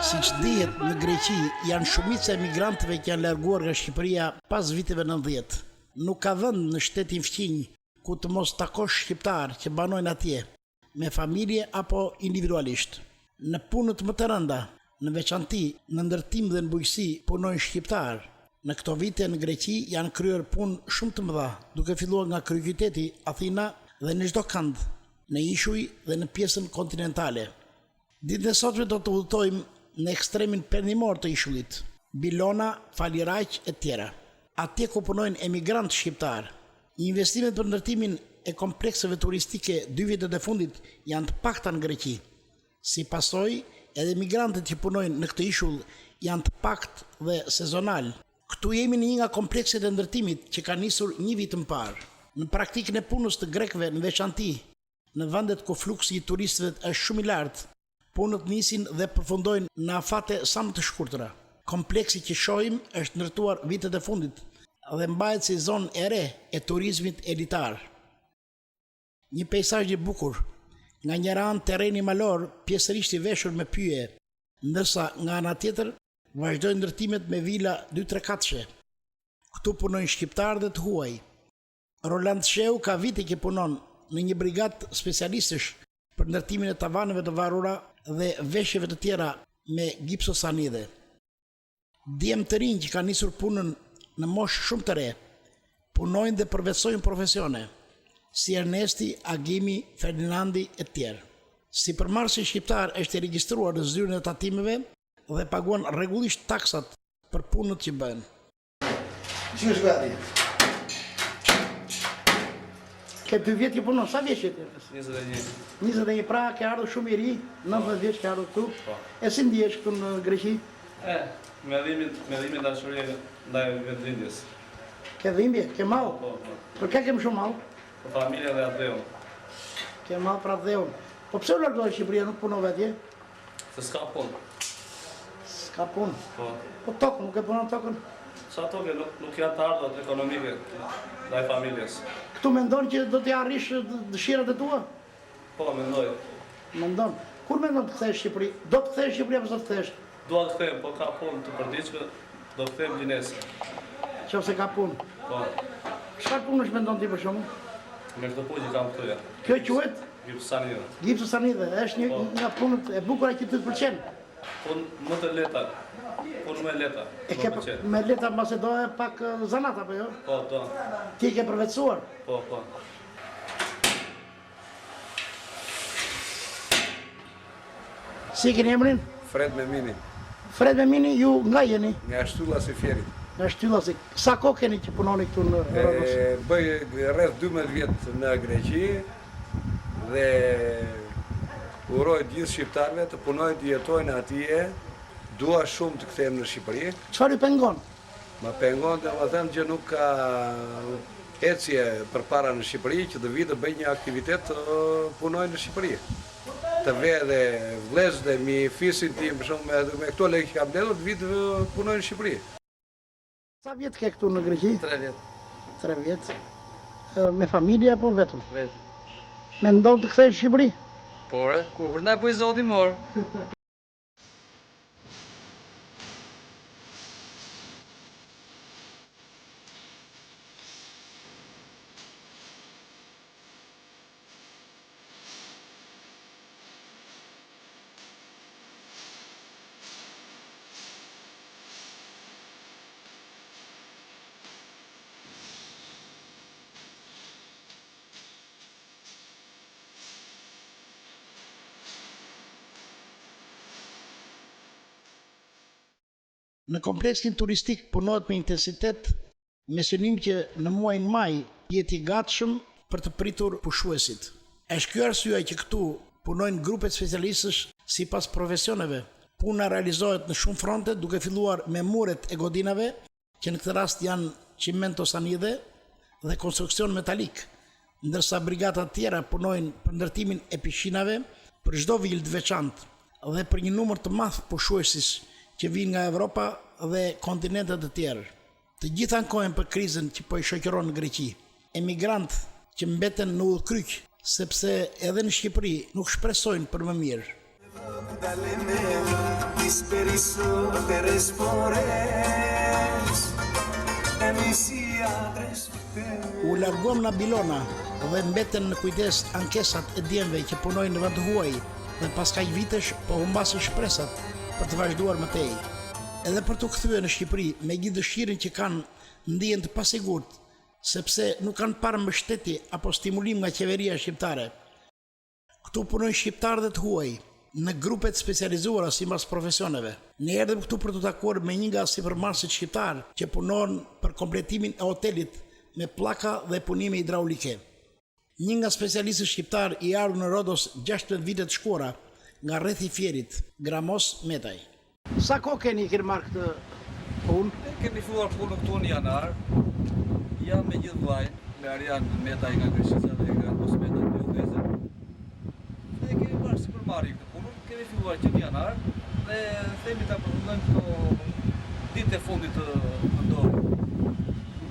Siç dihet, në Greqi janë shumica e emigrantëve që janë larguar nga Shqipëria pas viteve 90. Nuk ka vend në shtetin fqinj ku të mos takosh shqiptar që banojnë atje, me familje apo individualisht. Në punët më të rënda, në veçanti në ndërtim dhe në bujqësi punojnë shqiptar. Në këto vite në Greqi janë kryer punë shumë të mëdha, duke filluar nga kryeqyteti Athina dhe në çdo kënd, në ishuj dhe në pjesën kontinentale. Ditën e sotme do të udhëtojmë në ekstremin perëndimor të ishullit, Bilona, Faliraq e tjera. Atje ku punojnë emigrantë shqiptar. Investimet për ndërtimin e komplekseve turistike 2 vitet e fundit janë të pakta në Greqi. Si pasojë, edhe emigrantët që punojnë në këtë ishull janë të paktë dhe sezonal. Këtu jemi në një nga komplekset e ndërtimit që ka nisur 1 vit më parë. Në praktikën e punës të grekëve në veçanti, në vendet ku fluksi i turistëve është shumë i lartë, punët nisin dhe përfundojnë në afate sa më të shkurtra. Kompleksi që shohim është ndërtuar vitet e fundit dhe mbahet si zonë e re e turizmit elitar. Një peizazh i bukur, nga njëra anë terreni malor pjesërisht i veshur me pyje, ndërsa nga ana tjetër vazhdojnë ndërtimet me vila 2-3 katëshe. Këtu punojnë shqiptarë dhe të huaj. Roland Sheu ka vite që punon në një brigadë specialistësh për ndërtimin e tavaneve të varura dhe veshjeve të tjera me gipsosanide. Djem të rinj që kanë nisur punën në moshë shumë të re, punojnë dhe përvetsojnë profesione, si Ernesti, Agimi, Ferdinandi e tjerë. Si përmarrësi shqiptar është i regjistruar në zyrën e tatimeve dhe paguan rregullisht taksat për punët që bën. Që është gati? Ke 2 vjet që punon, sa vjeç je? 21. 21, pra ke ardhur shumë i ri, 19 vjeç ke ardhur këtu. Po. E si ndihesh këtu në Greqi? Me dhimbje dashurie ndaj vendlindjes. Ke dhimbje, ke mall? Po. Për ka kem shumë mall? Po familja dhe atleon. Ke mall pra dheun. Po pse u largove në Shqipëri, nuk punove atje? Se s'ka punë. S'ka punë. Po. Po tokë, nuk e punon tokën? Sa toke nuk janë të ardhat ekonomike ndaj familjes. Këtu mendon që do t'i arrish dëshirat e tua? Po, mendoj. Mendon. Kur mendon të kthesh në Shqipëri? Do të kthesh në Shqipëri apo do të kthesh? Dua të kthehem, po ka punë të përditshme, do të kthehem gjinese. Nëse ka punë. Po. Çfarë punësh mendon ti për shkakun? Me këtë punë që kam këtu ja. Kjo quhet Gipsosanide. gipsosanide, është një nga punët e bukura që ty të pëlqen. Punë më të lehta. Punë më e lehta. E ke me leta mbase do e pak zanat apo jo? Po, do. Ti ke përvetësuar? Po. Si keni emrin? Fred Memini, Fred Memini, ju nga jeni? nga Shtylla si Fjerit. Nga Shtyllasi. Sa kohë keni që punoni këtu në Rodos? Bëj rreth 12 vjet në Greqi dhe uroj gjithë shqiptarëve të punojnë, të jetojnë atje. Dua shumë të kthehem në Shqipëri. Çfarë ju pengon? Ma pengon domethënë që nuk ka ecje përpara në Shqipëri që të vi të bëj një aktivitet të punoj në Shqipëri. Të ve dhe vlezë dhe mi fisin tim me këto lekë që kam bledhur, të vi të punoj në Shqipëri. Sa vjet ke këtu në Greqi? 3 vjet. 3 vjet. Me familje apo vetëm? Vetë. Mendon të kthesh në Shqipëri? Por, kur na po i zoti mor. Në kompleksin turistik punohet me intensitet me synim që në muajin maj jetë i gatshëm për të pritur pushuesit. Është ky arsye që këtu punojnë grupe specialistësh sipas profesioneve. Puna realizohet në shumë fronte, duke filluar me muret e godinave, që në këtë rast janë çimentosanide dhe konstruksion metalik, ndërsa brigadat tjera punojnë për ndërtimin e pishinave për çdo vilë të veçantë dhe për një numër të madh pushuesish që vinë nga Evropa dhe kontinentet të tjerë. Të gjitha ankohen për krizën që po i shoqëron në Greqi. Emigrantë që mbeten në udhkryq, sepse edhe në Shqipëri nuk shpresojnë për më mirë. τις περισσότερες φορές εμείς οι άντρες U larguam nga Bilona dhe mbeten në kujdes ankesat e djemve që punojnë në vend huaj dhe pas kaq vitesh po humbasin shpresat për të vazhduar më tej. Edhe për të kthyer në Shqipëri me gjithë dëshirën që kanë, ndihen të pasigurt sepse nuk kanë parë mbështetje apo stimulim nga qeveria shqiptare. Këtu punojnë shqiptarë dhe të huaj në grupet specializuara sipas profesioneve. Ne erdhëm këtu për të takuar me një nga sipërmarrësit shqiptar që punon për kompletimin e hotelit me pllaka dhe punime hidraulike. Një nga specialistët shqiptar i ardhur në Rodos 16 vite të shkuara nga rrethi i Fierit, Gramos Metaj. Sa kohë keni marrë këtë punë? Ne kemi filluar punën këtu në janar. Jam me gjithë vllajën, me Arian Metaj nga Kreshica dhe Gramos Metaj nga Udhëzë. Ne kemi marrë sipërmarrje këtë punë. Kemi filluar që në janar dhe themi ta përfundojmë këto ditë e fundit të dorë.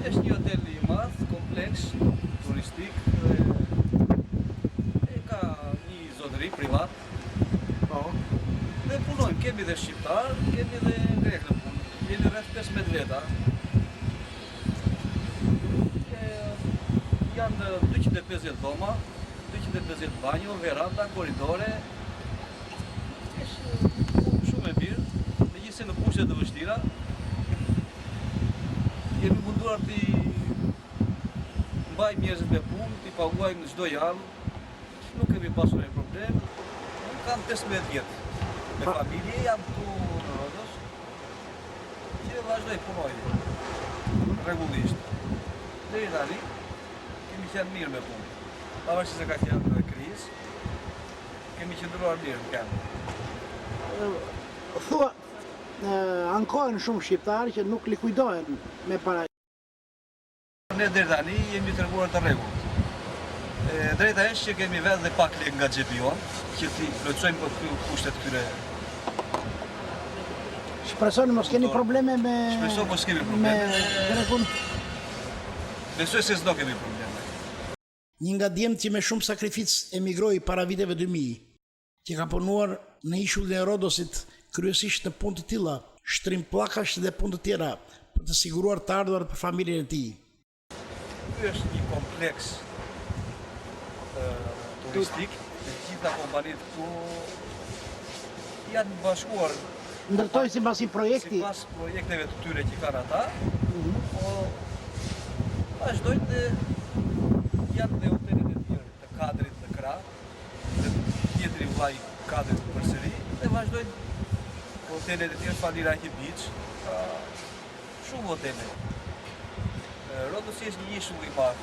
Është një hotel i madh, kompleks, turistik dhe ka një zotëri privat. Po. Dhe punojmë, kemi dhe shqiptar, kemi dhe grek në punë. Jemi rreth 15 veta. Janë 250 dhoma, 250 banjo, veranda, korridore. Është shumë e mirë, megjithëse në kushte të vështira. Jemi munduar t'i mbajmë njerëzit me punë, t'i paguajmë në çdo javë. Nuk kemi pasur një problem. Unë kam 15 vjetë. Me familje jam këtu në Rodos. Që vazhdoj punoj rregullisht. Deri tani kemi qenë mirë me punë. Pavarësisht se ka qenë në krizë, kemi qëndruar mirë në këmbë. Thua, ankohen shumë shqiptarë që nuk likuidohen me para. Ne deri tani jemi treguar të rregullt. Drejta është që kemi vetë dhe pak lek nga xhepi jon, që ti plotësojmë për kushtet këtyre. Shpresoni mos keni probleme me... Shpresoj mos kemi probleme. Me drekun. Besoj se s'do kemi probleme. Një nga djemtë që me shumë sakrificë emigroi para viteve 2000, që ka punuar në ishullin e Rodosit, kryesisht në punë të tilla, shtrim pllakash dhe punë të tjera për të siguruar të ardhurat për familjen e tij. Ky është një kompleks turistik, të gjitha kompanitë këtu janë bashkuar. Ndërtoi sipas një projekti. Sipas projekteve të tyre që kanë ata, po vazhdojnë dhe janë dhe hotelet e tjerë të kadrit në krah, dhe tjetri vllai kadrit përsëri, dhe vazhdojnë hotelet e tjerë Faliraki Beach, shumë hotele. Rodos është një ishull i madh,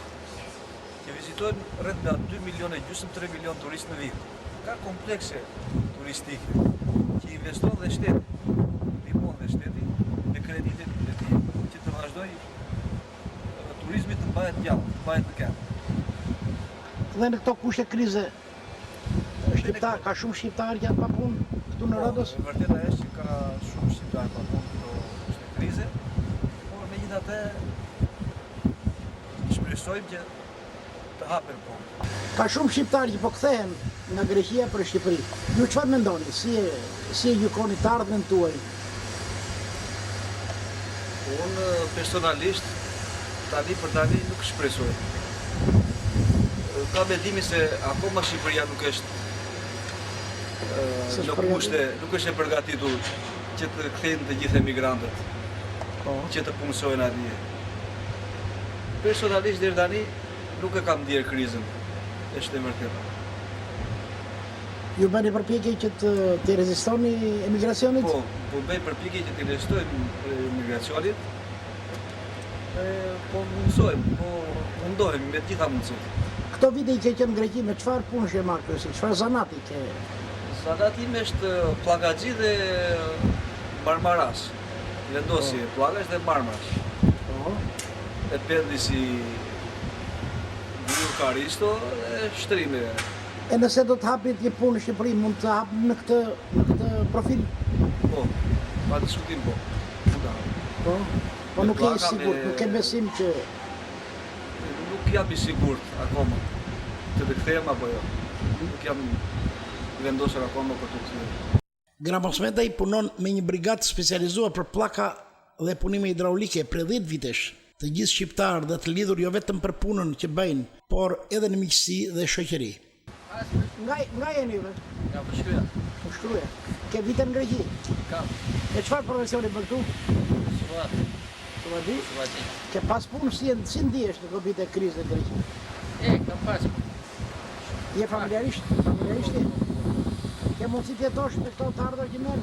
që vizitojnë rreth nga 2,5 milionë, 3 milion turistë në vit. Ka komplekse turistike që investon dhe shteti, ndihmon dhe shteti me kreditet e tij që të vazhdojë turizmi të bëhet gjallë, të bëhet në këmbë. Dhe në këto kushte krize, ka shumë shqiptarë që janë pa punë këtu në Rodos? Vërteta është që ka shumë shqiptarë pa punë këto kushte krize, por megjithatë shpresojmë që të hapen punë. Ka shumë shqiptarë që po kthehen nga Greqia për Shqipëri. Ju çfarë mendoni? Si e gjykoni të ardhmen tuaj? Unë personalisht tani për tani nuk shpresoj. Ka mendimin se akoma Shqipëria nuk është në kushte, nuk është e përgatitur që të kthejnë të gjithë emigrantët që të punësojnë atje. Personalisht deri tani nuk e kam ndjerë krizën, është e vërtetë. Ju bëni përpjekje që të rezistoni emigracionit? Po bëj përpjekje që të rezistojmë emigracionit, po mundohemi me gjitha mundësit. Këto vite i ke qenë në Greqi, me çfarë punësh e marrë kryesisht? Çfarë zanati ke? Zanati im është pllakaxhi dhe marmaras. Vendosje pllakash dhe marmaras. E pendi si Gjuhur Karisto dhe shtrime. E nëse do të hapit një punë në Shqipëri, mund të hapë në këtë profil? Po, pa diskutim po. Po nuk e sigurt, nuk e besim që... Nuk jam i sigurt akoma të kthehem apo jo. Nuk jam vendosur akoma për të kthyer. Gramosmeta i punon me një brigadë specializuar për pllaka dhe punime hidraulike për 10 vitesh. Të gjithë shqiptarë dhe të lidhur jo vetëm për punën që bëjnë, por edhe në miqësi dhe shoqëri. Nga jeni ve? Nga Përshkruja. Përshkruja. Ke vite në Greqi? Kam. E çfarë profesioni bën këtu? Suvat. Suvati? Suvati. Ke pas punë si ndihesh në këto vite krizë në Greqi? Kam pas. Je familjarisht? Familjarisht je? Ke mundësi të jetosh me këto të ardhur që merr?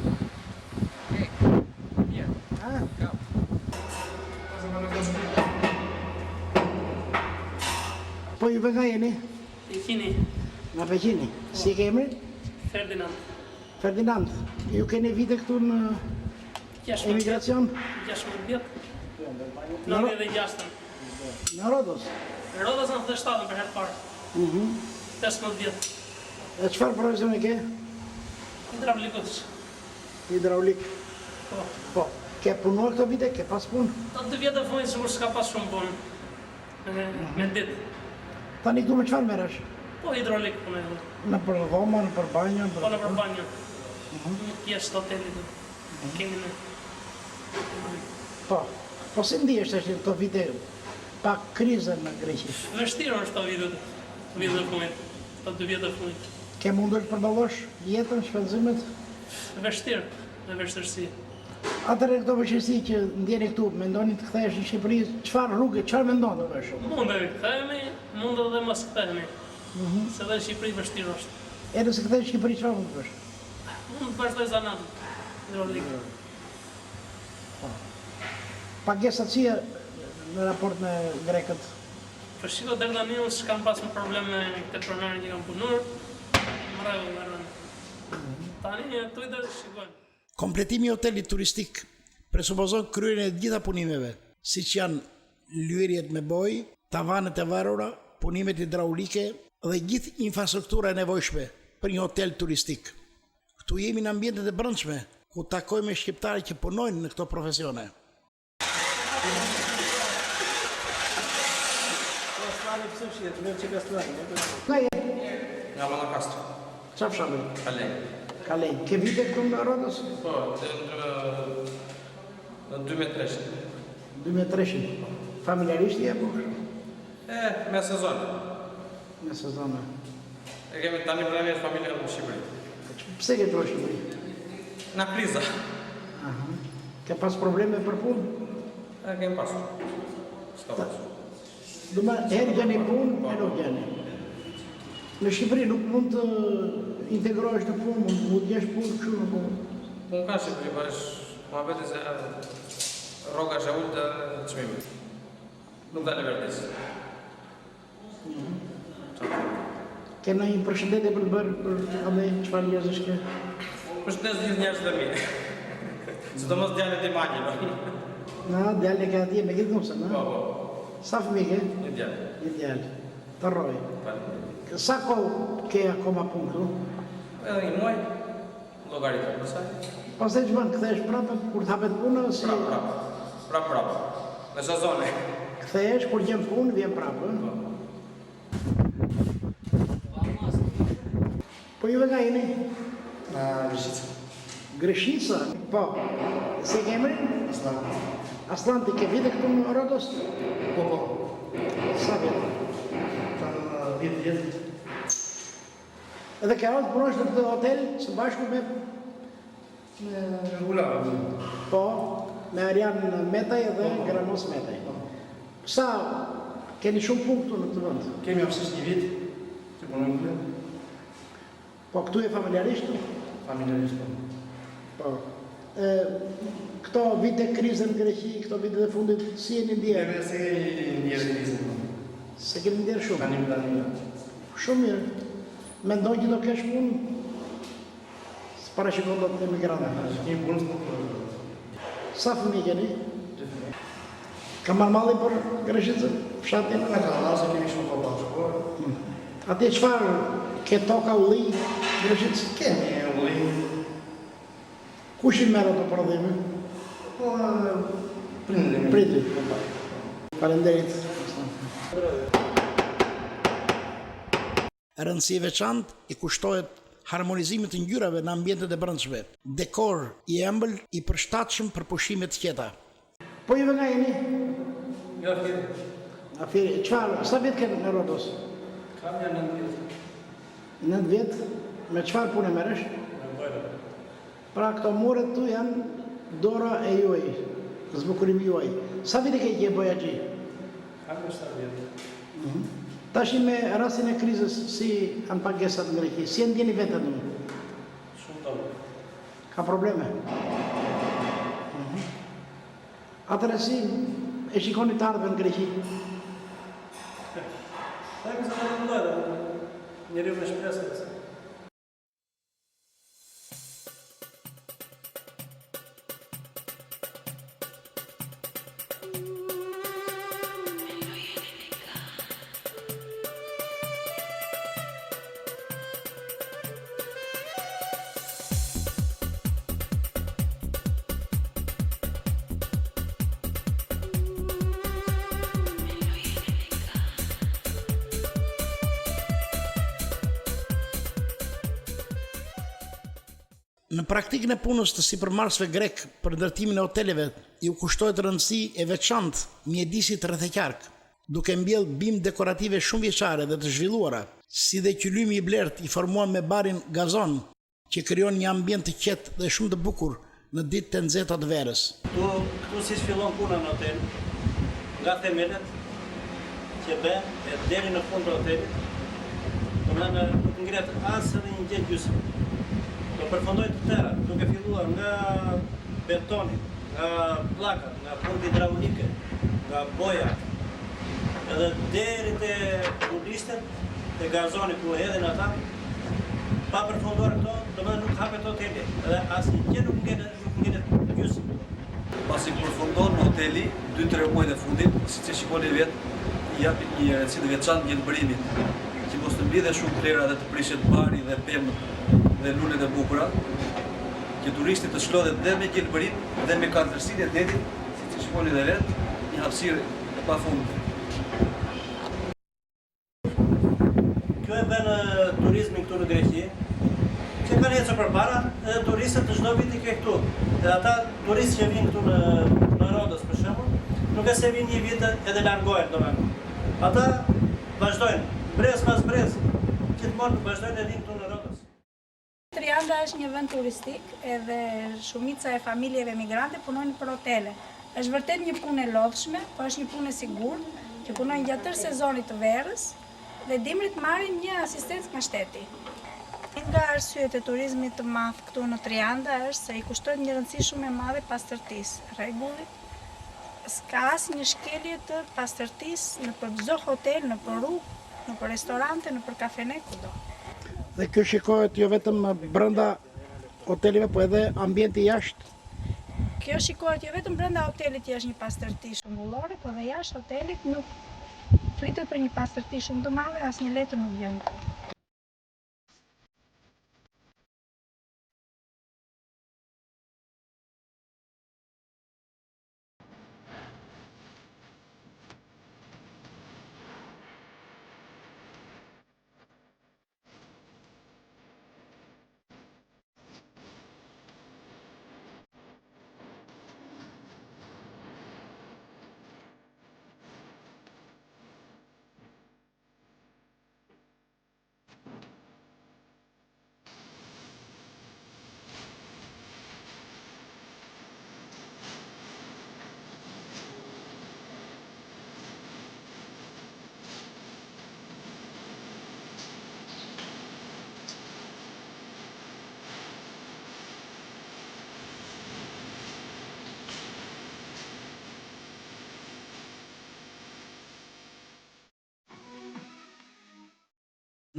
Mirë. Ha? Kam. Po ju nga jeni? Peqini, Nga Peqini. Si ke emrin? Ferdinand, Ferdinand. Ju keni vite këtu në 16 emigracion? 16 vjet, 96. Në Rodos. Rodos në 7 për herë parë, 15 vjet, E çfarë profesioni ke? hidraulikus. Hidraulik. Po, Po. Ke punuar këto vite? Ke pas punë? ato 2 vjet e fundit sigur s'ka pas shumë punë. Me ditë. Tani këtu me çfarë merresh? Po hidraulik punoj. Në për dhoma, në për banjë, Po në përbanjë. Një pjesë të hotelit. Kemi në. Po. Po si ndihesh tash këto vite pa krizën në Greqi? Vështirë është të vitet e fundit. Të 2 vjet e fundit. Ke mundur të përballosh jetën, shpenzimet? Vështirë, me vështirësi. Atëherë këto vështirësi që ndjeni këtu, mendoni të kthehesh në Shqipëri, çfarë rrugë, çfarë mendon të bësh? Mundemi kthehemi, mund edhe mos kthehemi. Se dhe në Shqipëri vështirë është. E nëse kthehesh në Shqipëri, çfarë mund të bësh? Mund të vazhdoj zanatën hidraulikë. Pagesat si në raport me grekët? Për shiko deri tani unë s'kam pas një problem me këtë pronarin që kam punuar. Më rrego me rrënë. Tani tu i dhe shikojnë. Kompletimi i hotelit turistik presupozon kryerjen e të gjitha punimeve, siç janë lyerjet me bojë, tavanet e varura, punimet hidraulike dhe gjithë infrastruktura e nevojshme për një hotel turistik. Këtu jemi në ambientet e brendshme, ku takojmë me shqiptarë që punojnë në këto profesione. Nga Malakastër. Çfarë fshamin? Kalej. Kalej. Ke vite këtu në Rodos? Po, në 2003. 2003. Familjarisht je apo? Me sezon. Në sezone. E kemi tani planet familja në Shqipëri. Pse ke trosh Shqipëri? Nga kriza. Ke pas probleme për punë? E kemi pasur. S'ka pasur. Duma herë gjeni punë, e nuk gjeni. Në Shqipëri nuk mund të integrohesh në punë, mund të jesh punë kështu në punë. Unë ka Shqipëri, pa është ma vete se roga është e ullë të çmimit. Nuk dalë verdisë. Ke në një përshëndetje për të bërë për andaj çfarë njerëzish ke? Përshëndes gjithë njerëzit e mi. Sidomos djalet i magjin. Na, djalë ke atje me gjithë nusën, Po, na? po. Sa fëmijë ke? Një djalë. Një djalë. Të rroj. Faleminderit. Sa kohë ke akoma punë këtu? Edhe një muaj, llogaritë për saj. Pastaj ç'bën, kthehesh prapë kur të hapet puna si Prap. Në sezone. kthehesh kur gjen punë, vjen prapë. Po ju nga jeni? Greshica? Po. Si ke emrin? Aslan, ti ke vite këtu në Rodos? Po. Sa vjetë? Kam 10 vjet. Edhe ke ardhur punosh në këtë hotel së bashku me Ula. po, me Arian Metaj dhe Gramos Metaj. Sa keni shumë punë këtu në këtë vend? Kemi apsisht një vit që punojmë këtu. Po këtu e familjarisht? Familjarisht. Po. Këto vite krizën në Greqi, këto vite dhe fundit, si jeni ndjerë? Kemi se kemi njerë krizën. Se keni ndjerë shumë? Tani. Shumë mirë. Mendoj që do kesh punë? Së parashikon do të emigrantë. Kemi punës nuk. Sa fëmijë keni? Ka marrë malli për Greshicën? Fshatin? Nga ka se kemi shumë kopa të shkuar. Atje çfarë ke toka ulli Greshicë? Kemi ullim. Kush i merr ato prodhime? Po, prindërim. Pritrit. Faleminderit. Rëndësi e veçantë i kushtohet harmonizimit të ngjyrave në ambientet e brendshme, dekor i ëmbël i përshtatshëm për pushime të qeta. Po juve nga jeni? Nga Firi. Afiri, çfarë, sa vjet ke në Rodos? Kam një 9 vjet. 9 vjet? Me çfarë punë merresh? Me bojra. Pra këto muret tu janë dora e juaj, zbukurimi juaj. Sa vite ke që boja gji? Kam një 7 vjet. Tash me rastin e krizës, si janë pagesat në Greqi? Si e ndjeni vetën? Shumë tonë. Ka probleme? Atëre si e shikoni të ardhve në Greqi? Ta e kësa të mëllojnë, njëri me shpresë. Në praktikën e punës të sipërmarrësve grek për ndërtimin e hoteleve, ju kushtohet rëndësi e veçantë mjedisit rrethëqark, duke mbjell bimë dekorative shumë vjeçare dhe të zhvilluara, si dhe qyllimi i blert i formuar me barin gazon, që krijon një ambient të qetë dhe shumë të bukur në ditët e nxehta të verës. Këtu si fillon puna në hotel, nga themelet që bën e deri në fund të hotelit, domethënë nuk ngret as edhe një gjë gjysmë. Do përfundoj të tëra, duke filluar nga betoni, nga pllakat, nga punët hidraulike, nga boja, edhe deri te turistët, te gazoni ku hedhin ata, pa përfunduar këto, domethënë nuk hapet hoteli, edhe asnjë gjë nuk ngjelet gjysmë. Pasi përfundon hoteli, 2-3 muajt e fundit, siç e shikoni vetë, i japi një rëndësi të veçantë gjelbërimit, që mos të mblidhe shumë plera dhe të prishet bari dhe pemët dhe lulet e bukura, që turistit të shlodhet dhe me gjelbërim dhe me kaldërsinë e detit, siç e shikoni dhe vetë, një hapësirë e pafundme. Kjo e bën turizmin këtu në Greqi, që kanë ecur përpara, edhe turistët të çdo viti ke këtu. Dhe ata turistë që vinë këtu në Rodos për shembull, nuk e se vinë një vit edhe largohen domethënë. Ata vazhdojnë brez pas brez, gjithmonë vazhdojnë e vinë këtu në Rodos. Trianda është një vend turistik edhe shumica e familjeve migrante punojnë për hotele. Është vërtet një punë e lodhshme, po është një punë e sigurt, që punojnë gjatë tërë sezonit të verës dhe dimrit marrin një asistencë nga shteti. Nga arsyet e turizmit të madh këtu në Trianda është se i kushtohet një rëndësi shumë e madhe pastërtisë. Rregulli, s'ka asnjë shkelje të pastërtisë në për çdo hotel, në për rrugë, në për restorante, në për kafene, kudo. Dhe kjo shikohet jo vetëm brenda hotelive, po edhe ambienti jashtë. Kjo shikohet jo vetëm brenda hotelit që është një pastërti shëmbullore, po dhe jashtë hotelit nuk pritet për një pastërti shumë të madhe, asnjë letër nuk vjen.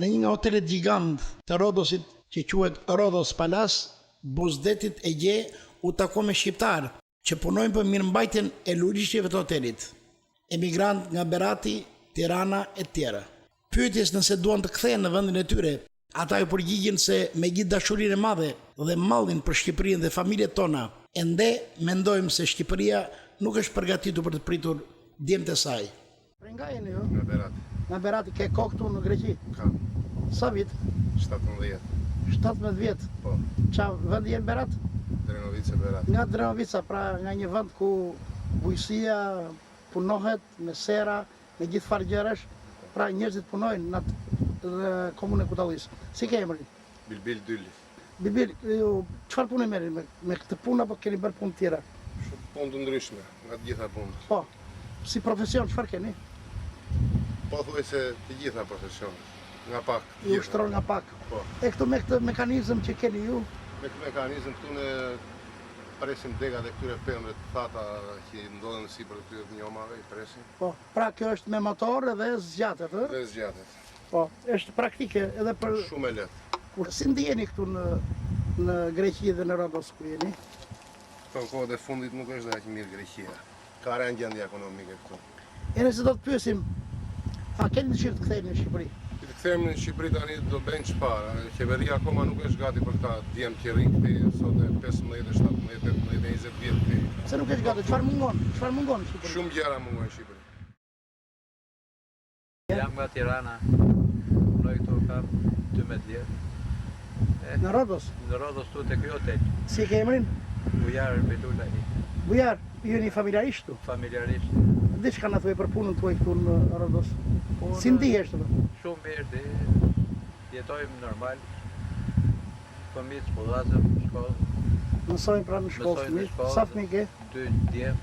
Në një nga hotelet gjigant të Rodosit, që quhet Rodos Palace, buzdetit e gje u tako me shqiptar që punojnë për mirëmbajtjen e lulishjeve të hotelit, emigrant nga Berati, Tirana e tjera. Pyetjes nëse duan të kthehen në vendin e tyre, ata ju përgjigjen se me gjithë dashurinë e madhe dhe mallin për Shqipërinë dhe familjet tona, ende mendojmë se Shqipëria nuk është përgatitur për të pritur djemtë e saj. Nga jeni ju? Nga Berati. Nga Berati, ke kohë këtu në Greqi? Kam. Sa vit? 17. 17 vjet. Po, Qa vend jenë Berat? Drenovice Berat. Nga Drenovica, pra nga një vend ku bujësia punohet me sera, me gjithë farë gjërash, pra njerëzit punojnë në atë komunën e Kutallis. Si ke emrin? Bilbil Dylli. Bibil, ju çfarë punë merrin me këtë punë apo keni bërë punë tjera? Shumë punë të ndryshme, nga të gjitha punët. Po. Si profesion çfarë keni? Po thuaj se të gjitha profesionet. Nga pak. Ju ushtron nga pak. Po. E këtu me këtë mekanizëm që keni ju, Me këtë mekanizëm këtu ne presim degat e këtyre pemëve të thata që ndodhen sipër këtyre pnjomave, i presim. po, pra kjo është me motor dhe zgjatet, ë? Dhe zgjatet. Po, është praktike edhe për Shumë e lehtë. si ndjeni këtu në Greqi dhe në Rodos ku jeni? Po në kohët e fundit nuk është dhe aq mirë Greqia. Ka rënë gjendje ekonomike këtu. E nëse do të pyesim, a keni dëshirë të ktheheni në Shqipëri? Të kthehemi në Shqipëri tani do bëjnë çfarë? Qeveria akoma nuk është gati për ta djem që rrin këtej sot e 15, 17, 18, 20 vjet këtej. Se nuk është gati, çfarë mungon? Çfarë mungon në Shqipëri? Shumë gjëra mungojnë në Shqipëri. Jam nga Tirana, punoj këtu kam 12 vjet. Në Rodos? Në Rodos tu te ky hotel. Si ke emrin? Bujar Betula i Bujar, ju jeni familjarisht këtu? familjarisht. Diçka na thuaj për punën tuaj këtu në Rodos. Si ndihesh të? Shumë mirë, jetojmë normal. Fëmijët shkollasëm në shkollë, Mësojnë pra në shkollë Mësojnë në fëmijë. shkollë. Sa fëmijë ke? 2 djem.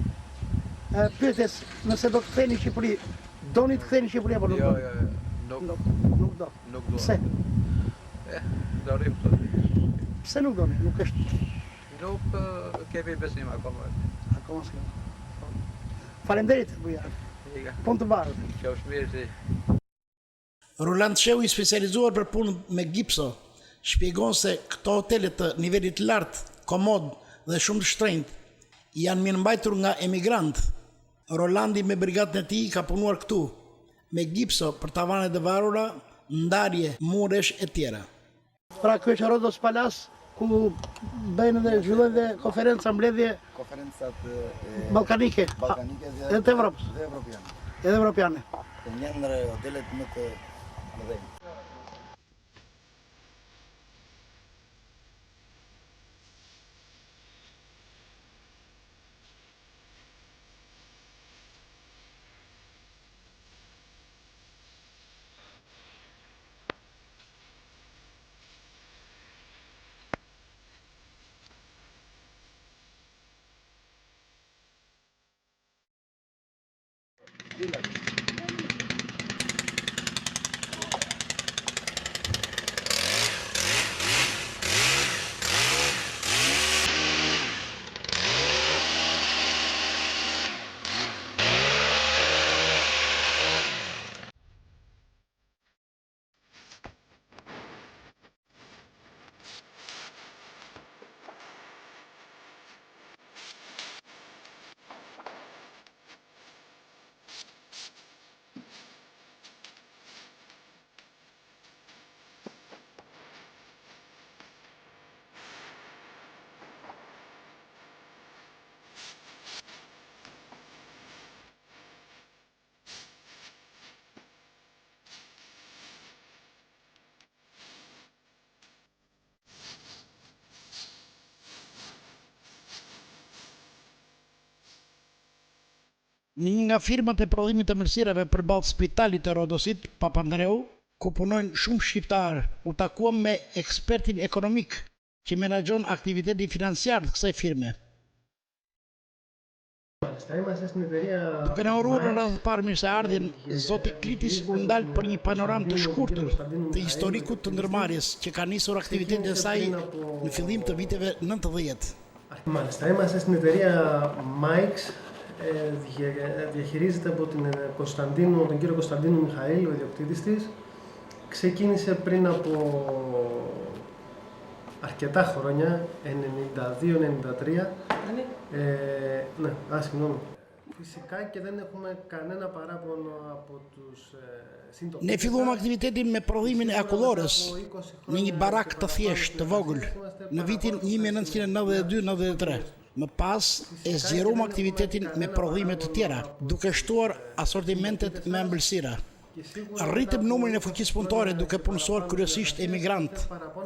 Pyetjes, nëse do të ktheheni në Shqipëri, doni të ktheheni në Shqipëri apo nuk? Jo, do? jo, Nuk do. nuk do. Pse? Do rrim këtu. Pse nuk doni? Nuk është Nuk kemi besim akoma. akoma s'ke. Faleminderit Bujar. Ika, Punë të bardhë. qofsh mirë si. Roland Sheu, i specializuar për punë me gipso, shpjegon se këto hotele të nivelit lartë, komod dhe shumë të shtrenjtë janë mirëmbajtur nga emigrantë. Rolandi me brigadën e tij ka punuar këtu me gipso për tavanet e varura, ndarje, muresh e tjera. Pra ky është Rodos Palace ku bëjnë dhe zhvillojnë dhe konferenca mbledhje Konferencat ballkanike, balkanike edhe të Evropës, dhe evropiane. edhe evropiane. Të një ndër hotelet më të mëdhenj. Një nga firmat e prodhimit të mëlsirave përballë spitalit të Rodosit, Papandreou, ku punojnë shumë shqiptarë, u takuam me ekspertin ekonomik që menaxhon aktivitetin financiar të kësaj firme. Duke na uruar në radhë parë mirëseardhjen, zoti Klitis u ndal për një panoramë të shkurtër të historikut të ndërmarrjes që ka nisur aktivitetin e saj në fillim të viteve 90. Μάλιστα, είμαστε στην εταιρεία Mike's, διαχειρίζεται από τον κύριο Κωνσταντίνο Μιχαήλ, ο ιδιοκτήτης της. Ξεκίνησε πριν από αρκετά χρόνια, 92-93. Ναι, συγγνώμη. Φυσικά και δεν έχουμε κανένα παράπονο από τους συντοπίτες. Ne filluam aktivitetin me prodhimin e akullores në një barak të thjeshtë të vogël në vitin 1992-93. Më pas e zgjeruam aktivitetin me prodhime të tjera, duke shtuar asortimentet me ëmbëlsira. Rritëm numrin e fuqisë punëtore duke punësuar kryesisht emigrant,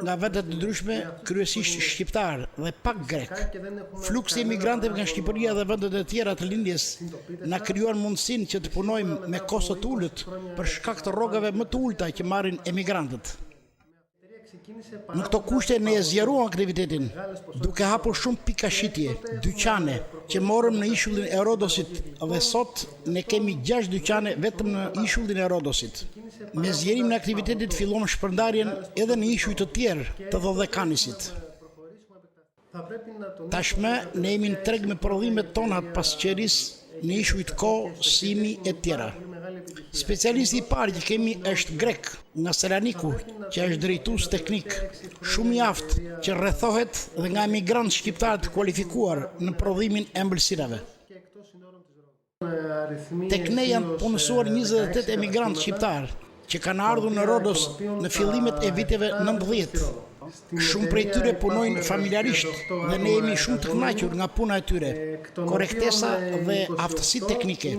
nga vende të ndryshme, kryesisht shqiptar dhe pak grek. Fluksi i emigrantëve nga Shqipëria dhe vendet e tjera të lindjes na krijuan mundësinë që të punojmë me kosto të ulët për shkak të rrogave më të ulta që marrin emigrantët. Në këto kushte ne e zgjeruam aktivitetin, duke hapur shumë pika shitje, dyqane, që morëm në ishullin e Rodosit dhe sot ne kemi 6 dyqane vetëm në ishullin e Rodosit. Me zgjerimin e aktivitetit fillon shpërndarjen edhe në ishuj të tjerë të Dodekanisit. Tashmë ne jemi në treg me prodhimet tona të pasqerisë në ishujt Ko, Simi e tjera. Specialisti i parë që kemi është grek, nga Selaniku, që është drejtues teknik, shumë i aftë, që rrethohet dhe nga emigrantë shqiptarë të kualifikuar në prodhimin e ëmbëlsirave. Tek ne janë punësuar 28 emigrantë shqiptarë, që kanë ardhur në Rodos në fillimet e viteve 90. Shumë prej tyre punojnë familjarisht dhe ne jemi shumë të kënaqur nga puna e tyre, korrektesa dhe aftësi teknike.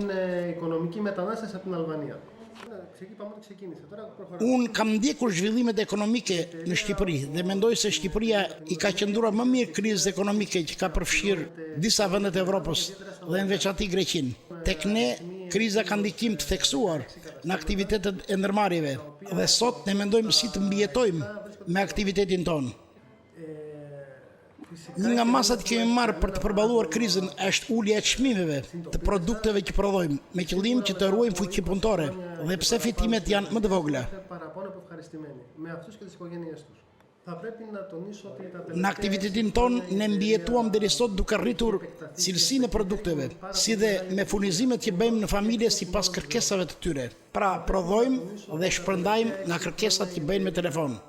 Unë kam ndjekur zhvillimet ekonomike në Shqipëri dhe mendoj se Shqipëria i ka qëndruar më mirë krizës ekonomike që ka përfshirë disa vendet e Evropës dhe në veçanti Greqinë. Tek ne, kriza ka ndikim të theksuar në aktivitetet e ndërmarrjeve dhe sot ne mendojmë si të mbijetojmë me aktivitetin tonë. Një nga masat që kemi marrë për të përballuar krizën është ulja e çmimeve të produkteve që prodhojmë, me qëllim që të ruajmë fuqi punëtore, dhe pse fitimet janë më të vogla. Në aktivitetin tonë ne mbijetuam deri sot duke rritur cilësinë e produkteve, si dhe me furnizimet që bëjmë në familje sipas kërkesave të tyre. Pra, prodhojmë dhe shpërndajmë nga kërkesat që bëjnë me telefon.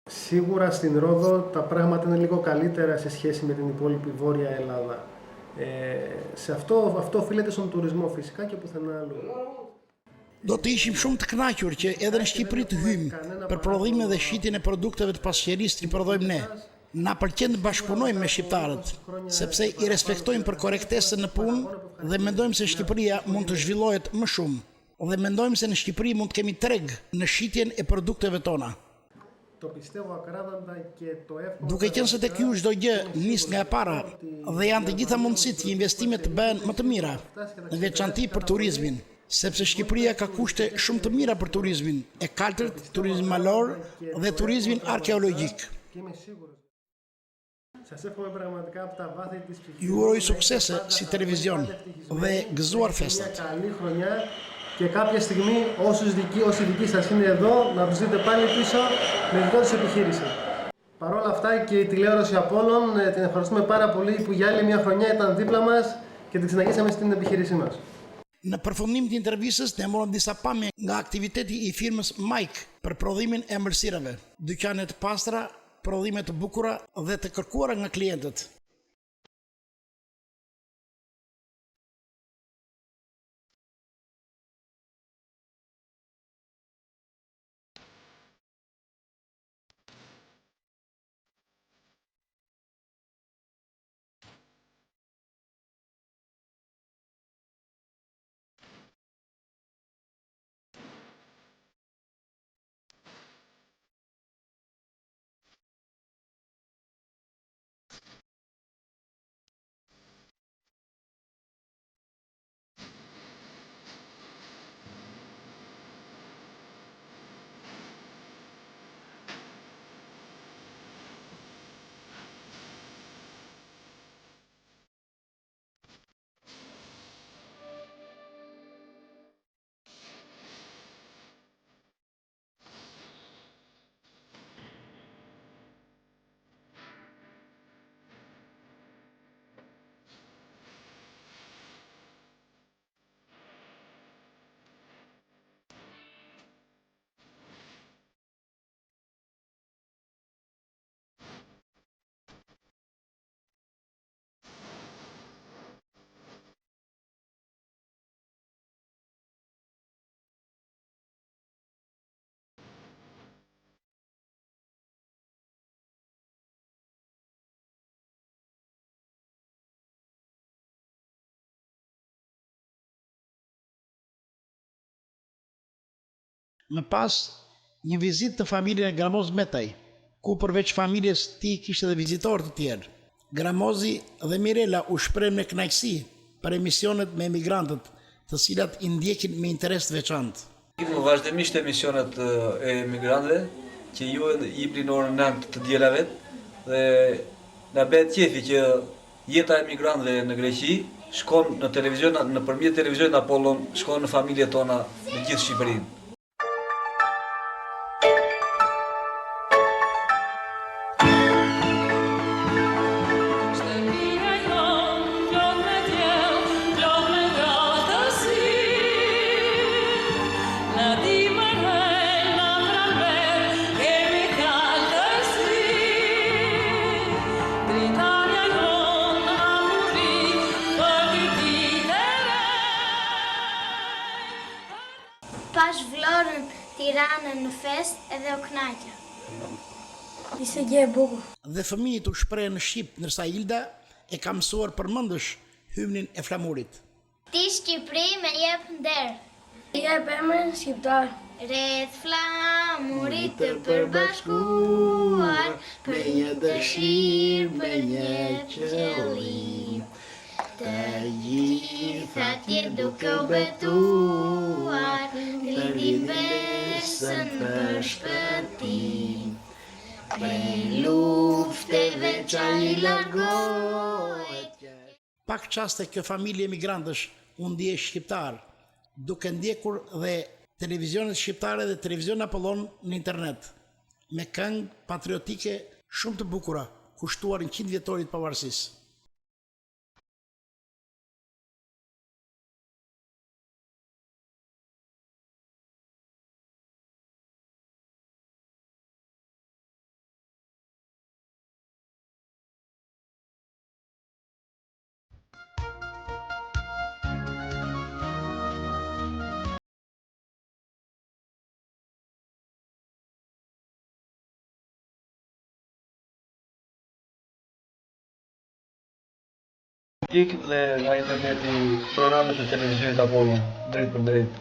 Σίγουρα στην Ρόδο τα πράγματα είναι λίγο καλύτερα σε σχέση με την υπόλοιπη Βόρεια Ελλάδα. Αυτό οφείλεται στον τουρισμό φυσικά και πουθενά αλλού. Do të ishim shumë të kënaqur që edhe në Shqipëri të hyjmë për prodhimin dhe shitjen e produkteve të pasqerisë që prodhojmë ne. Na pëlqen të bashkëpunojmë me shqiptarët, sepse i respektojmë për korrektesën në punë dhe mendojmë se Shqipëria mund të zhvillohet më shumë. Dhe mendojmë se në Shqipëri mund të kemi treg në shitjen e produkteve tona. Duke qenë se tek ju çdo gjë nis nga e para dhe janë të gjitha mundësitë që investimet të bëhen më të mira, në veçanti për turizmin, sepse Shqipëria ka kushte shumë të mira për turizmin e kaltërt, turizmin malor dhe turizmin arkeologjik. Ju uroj suksese si televizion dhe gëzuar festat. Και κάποια στιγμή όσοι δικοί σας είναι εδώ, να τους δείτε πάλι πίσω με δικό τους επιχείρηση. Παρ' όλα αυτά και η τηλεόραση Απόλλων την ευχαριστούμε πάρα πολύ που για άλλη μια χρονιά ήταν δίπλα μας και την ξαναγήσαμε στην επιχείρησή μας. Në përfundim të intervistës ne morëm disa pamje nga aktiviteti i firmës Mike për prodhimin e ëmbëlsirave, dyqane të pastra, prodhime të bukura dhe të kërkuara nga klientët. Më pas, një vizitë të familjen e Gramoz Metaj, ku përveç familjes ti kishte edhe vizitorë të tjerë. Gramozi dhe Mirela u shpreh me kënaqësi për emisionet me emigrantët, të cilat i ndjekin me interes të veçantë. Vazhdimisht emisionet e emigrantëve që ju jepni në orën 9 të dielave dhe na bëhet qefi që jeta e emigrantëve në Greqi shkon në televizion, nëpërmjet televizionit Apollon, shkon në familjet tona në gjithë Shqipërinë. Pash Vlorën, Tiranën në fest edhe u kënaqja. Ishte gjë e bukur. Dhe fëmijët u shpreh në shqip, ndërsa Ilda e ka mësuar përmendësh hymnin e flamurit. Ti Shqipëri me jep nder. Jep emrin shqiptar. Rreth flamurit të përbashkuar, për një dëshirë, për një qëllim. Të gjitha tje duke u betuar, lidhin besën për shpëtim. Prej lufteve qa i largohet. Pak qaste kjo familje emigrantësh u ndjej shqiptar, duke ndjekur dhe televizionet shqiptare dhe televizion Apollon në internet, me këngë patriotike shumë të bukura, kushtuar në 100 vjetorit pavarësisë. Dhe nga interneti programet e televizionit Apollon, drejt për drejt.